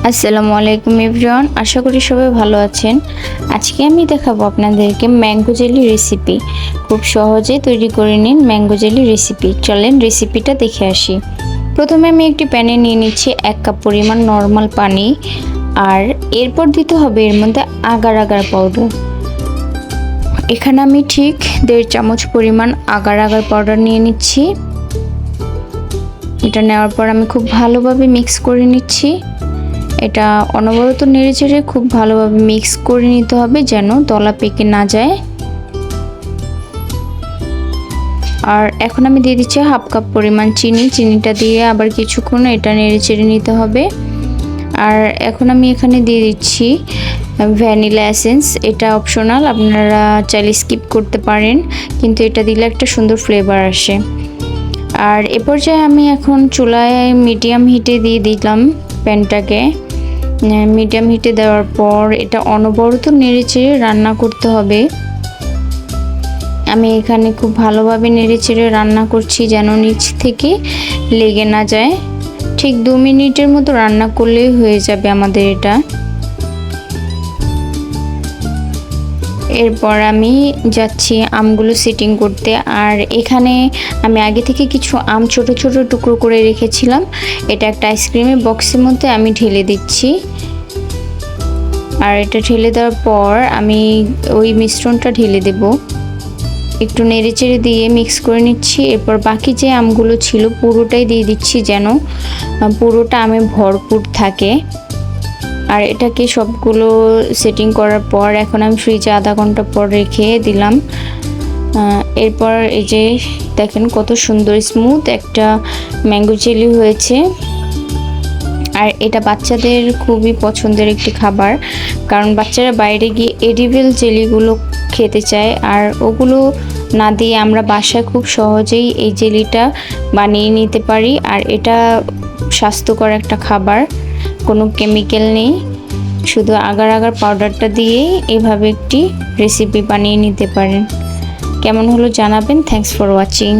আসসালামু আলাইকুম এভরিওয়ান, আশা করি সবাই ভালো আছেন। আজকে আমি দেখাবো আপনাদেরকে ম্যাঙ্গো জেলি রেসিপি। খুব সহজে তৈরি করে নিন ম্যাঙ্গো জেলি রেসিপি। চলেন রেসিপিটা দেখে আসি। প্রথমে আমি একটি প্যানে নিয়ে নিচ্ছি 1 কাপ পরিমাণ নর্মাল পানি, আর এরপর দিতে হবে এর মধ্যে আগার আগার পাউডার। এখানে আমি ঠিক 1.5 চামচ পরিমাণ আগার আগার পাউডার নিয়ে নিচ্ছি। এটা নেওয়ার পর আমি খুব ভালোভাবে মিক্স করে নিচ্ছি। এটা অনবরত নেড়েচেড়ে খুব ভালোভাবে মিক্স করে নিতে হবে যেন দলা পেকে না যায়। আর এখন আমি দিয়ে দিচ্ছি 1/2 কাপ পরিমাণ চিনিটা দিয়ে আবার কিছুক্ষণ এটা নেড়েচেড়ে নিতে হবে। আর এখন আমি এখানে দিয়ে দিচ্ছি ভ্যানিলা এসেন্স। এটা অপশনাল, আপনারা চাইলে স্কিপ করতে পারেন, কিন্তু এটা দিলে একটা সুন্দর ফ্লেভার আসে। আর এ পর্যায়ে আমি এখন চুলায় মিডিয়াম হিটে দিয়ে দিলাম প্যানটাকে। মিডিয়াম হিটে দেওয়ার পর এটা অনবরত নেড়েচেড়ে রান্না করতে হবে। আমি এখানে খুব ভালোভাবে নেড়েচেড়ে রান্না করছি যেন নিচ থেকে লেগে না যায়। ঠিক 2 মিনিটের মতো রান্না করলেই হয়ে যাবে আমাদের এটা। এরপর আমি যাচ্ছি আমগুলো সেটিং করতে। আর এখানে আমি আগে থেকে কিছু আম ছোট ছোট টুকরো করে রেখেছিলাম। এটা একটা আইসক্রিমের বক্সের মধ্যে আমি ঢেলে দিচ্ছি। আর এটা ঢেলে দেওয়ার পর আমি ওই মিশ্রণটা ঢেলে দেব। একটু নেড়েচেড়ে দিয়ে মিক্স করে নিচ্ছি। এরপর বাকি যে আমগুলো ছিল পুরোটাই দিয়ে দিচ্ছি যেন পুরোটা আমে ভরপুর থাকে। আর এটাকে সবগুলো সেটিং করার পর এখন আমি ফ্রিজে আধা ঘন্টা পর রেখে দিলাম। এরপর এই যে দেখেন কত সুন্দর স্মুথ একটা ম্যাঙ্গো জেলি হয়েছে। আর এটা বাচ্চাদের খুবই পছন্দের একটি খাবার, কারণ বাচ্চারা বাইরে গিয়ে এডিবল জেলিগুলো খেতে চায়। আর ওগুলো না দিয়ে আমরা বাসায় খুব সহজেই এই জেলিটা বানিয়ে নিতে পারি। আর এটা স্বাস্থ্যকর একটা খাবার, কোনো কেমিক্যাল নেই, শুধু আগার আগার পাউডারটা দিয়েই এভাবে একটি রেসিপি বানিয়ে নিতে পারেন। কেমন হলো জানাবেন। Thanks for watching.